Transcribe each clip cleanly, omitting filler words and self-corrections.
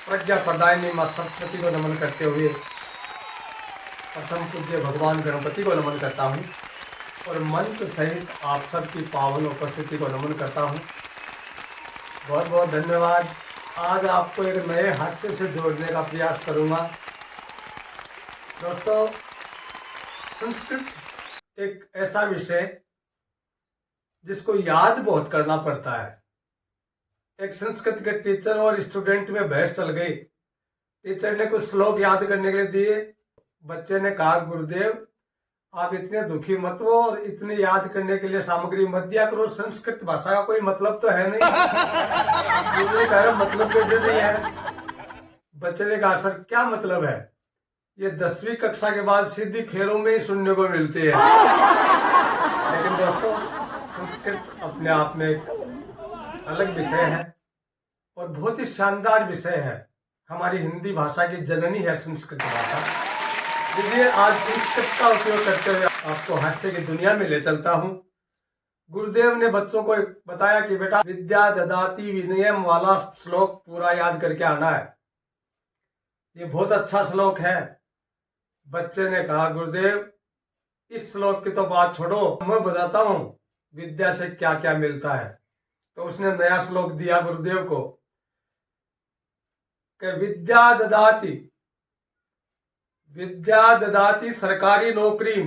प्रज्ञा प्रदायिनी माँ सरस्वती को नमन करते हुए प्रथम पूज्य भगवान गणपति को नमन करता हूँ और मंच सहित आप सबकी पावन उपस्थिति को नमन करता हूँ। बहुत बहुत धन्यवाद। आज आपको एक नए हास्य से जोड़ने का प्रयास करूँगा। दोस्तों, संस्कृत एक ऐसा विषय जिसको याद बहुत करना पड़ता है। एक संस्कृत के टीचर और स्टूडेंट में बहस चल गई। टीचर ने कुछ श्लोक याद करने के लिए दिए। बच्चे ने कहा, गुरुदेव आप इतने दुखी मत हो और इतने याद करने के लिए सामग्री मत दिया करो, संस्कृत भाषा का कोई मतलब तो है नहीं। मुझे कहा मतलब कैसे नहीं है? बच्चे ने कहा, सर क्या मतलब है? ये 10वीं कक्षा के बाद सीधी खेलों में ही सुनने को मिलती है। लेकिन दोस्तों, संस्कृत अपने आप में एक अलग विषय है और बहुत ही शानदार विषय है। हमारी हिंदी भाषा की जननी है संस्कृत भाषा। इसलिए आज संस्कृत का उपयोग करते हुए आपको हास्य की दुनिया में ले चलता हूँ। गुरुदेव ने बच्चों को बताया कि बेटा, विद्या ददाति विनयम वाला श्लोक पूरा याद करके आना है। ये बहुत अच्छा श्लोक है। बच्चे ने कहा, गुरुदेव इस श्लोक की तो बात छोड़ो, मैं बताता हूँ विद्या से क्या क्या मिलता है। तो उसने नया श्लोक दिया गुरुदेव को कि विद्या ददाती सरकारी नौकरीम,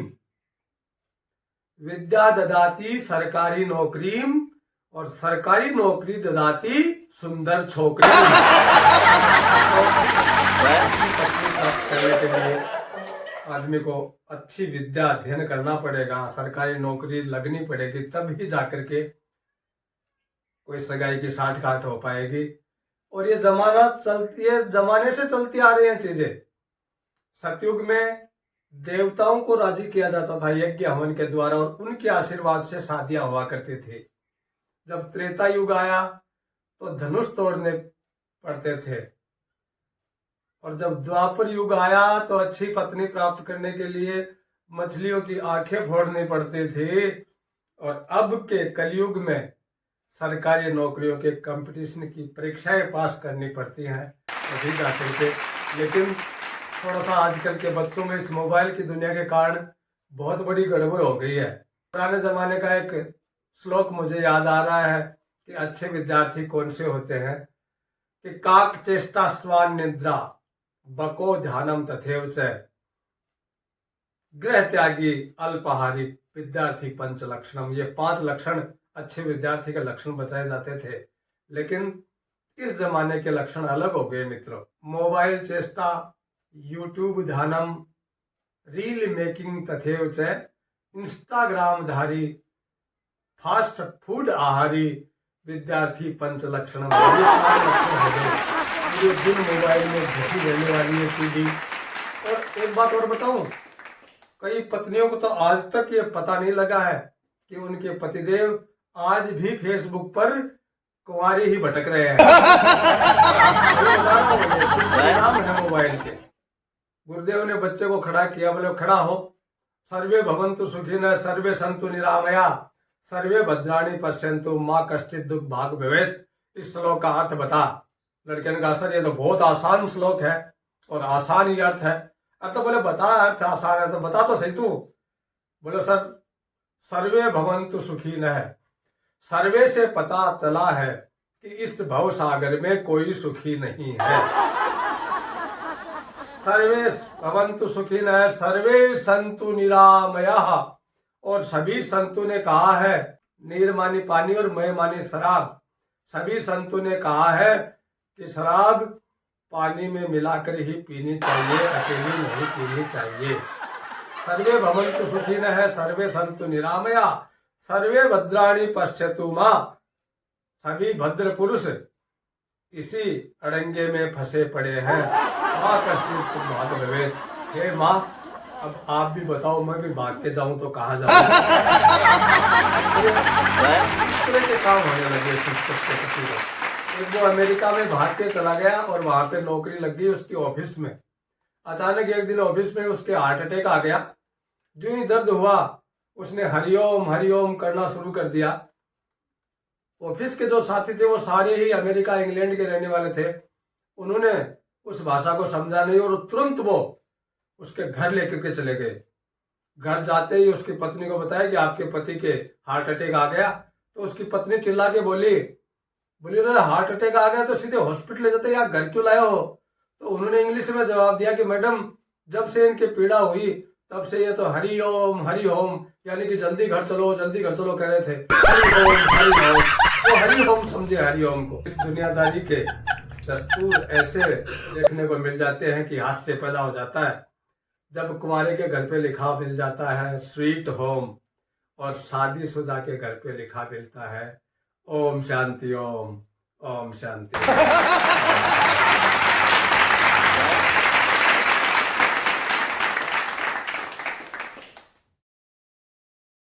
विद्या ददाती सरकारी नौकरीम और सरकारी नौकरी ददाती सुंदर छोकरी। प्राप्त करने के लिए आदमी को अच्छी विद्या अध्ययन करना पड़ेगा, सरकारी नौकरी लगनी पड़ेगी, तभी जाकर के कोई सगाई की साठगांठ हो पाएगी। और ये जमाने से चलती आ रही हैं चीजें। सतयुग में देवताओं को राजी किया जाता था यज्ञ हवन के द्वारा और उनके आशीर्वाद से शादियां हुआ करती थी। जब त्रेता युग आया तो धनुष तोड़ने पड़ते थे और जब द्वापर युग आया तो अच्छी पत्नी प्राप्त करने के लिए मछलियों की आंखें फोड़नी पड़ती थी। और अब के कलयुग में सरकारी नौकरियों के कंपटीशन की परीक्षाएं पास करनी पड़ती हैं तभी जाकर के। लेकिन थोड़ा सा आजकल के बच्चों में इस मोबाइल की दुनिया के कारण बहुत बड़ी गड़बड़ हो गई है। पुराने जमाने का एक श्लोक मुझे याद आ रहा है कि अच्छे विद्यार्थी कौन से होते हैं कि काक चेष्टा स्वान निद्रा बको ध्यानम तथैव च, गृह त्यागी अल्पाहारी विद्यार्थी पंच लक्षणम। ये 5 लक्षण अच्छे विद्यार्थी के लक्षण बताए जाते थे। लेकिन इस जमाने के लक्षण अलग हो गए मित्रों। मोबाइल चेष्टा, यूट्यूब ध्यानम, रील मेकिंग तथैव च, इंस्टाग्राम धारी, फास्ट फूड आहारी विद्यार्थी पंच लक्षणम। ये दिन मोबाइल में घुसी रहने वाली है पीढ़ी। और एक बात और बताऊं, कई पत्नियों को तो आज तक ये पता नहीं लगा है कि उनके पतिदेव आज भी फेसबुक पर कुंवारी ही भटक रहे हैं। नाम है मोबाइल के। गुरुदेव ने बच्चे को खड़ा किया, बोले खड़ा हो। सर्वे भवन्तु सुखिनः सर्वे सन्तु निरामया सर्वे भद्राणि पश्यन्तु माँ कश्चित् दुख भाग भवेत्। इस श्लोक का अर्थ बता। लड़के ने कहा, सर ये तो बहुत आसान श्लोक है और आसान ही अर्थ है। अब तो बोले बता, अर्थ आसान है तो बता तो सही तू। बोले सर, सर्वे भवन्तु सुखिनः, सर्वे से पता चला है कि इस भव सागर में कोई सुखी नहीं है। सर्वे भवन्तु सुखिनः सर्वे सन्तु निरामयाः, और सभी संतों ने कहा है, नीर मानी पानी और मय मानी शराब, सभी संतों ने कहा है कि शराब पानी में मिलाकर ही पीनी चाहिए, अकेली नहीं पीनी चाहिए। सर्वे भवन्तु सुखिनः सर्वे सन्तु निरामया सर्वे भद्राणि पश्यतु माँ। सभी भद्र पुरुष इसी अड़ंगे में फंसे पड़े हैं। माँ कश्चित् भाग भवेत्। हे माँ, अब आप भी बताओ, मैं भी भाग के जाऊं तो कहाँ जाऊं? के काम होने लगे संस्कृत के प्रति। एक वो अमेरिका में भाग के चला गया और वहां पे नौकरी लग गई उसकी ऑफिस में। अचानक एक दिन ऑफिस में उसके हार्ट अटैक आ गया। जो ही दर्द हुआ उसने हरिओम हरिओम करना शुरू कर दिया। ऑफिस के जो साथी थे वो सारे ही अमेरिका इंग्लैंड के रहने वाले थे। उन्होंने उस भाषा को समझा नहीं और तुरंत वो उसके घर लेकर के चले गए। घर जाते ही उसकी पत्नी को बताया कि आपके पति के हार्ट अटैक आ गया। तो उसकी पत्नी चिल्ला के बोली अरे हार्ट अटैक आ गया तो सीधे हॉस्पिटल ले जाते, यहाँ घर क्यों लाए हो? तो उन्होंने इंग्लिश में जवाब दिया कि मैडम, जब से इनकी पीड़ा हुई तब से ये तो हरि ओम यानी कि जल्दी घर चलो कह रहे थे। हरि ओम वो हरि ओम समझे हरि ओम को। इस दुनियादारी के दस्तूर ऐसे देखने को मिल जाते हैं कि हास्य पैदा हो जाता है जब कुंवारे के घर पे लिखा मिल जाता है स्वीट होम और शादीशुदा के घर पे लिखा मिलता है ओम शांति ओम शांति।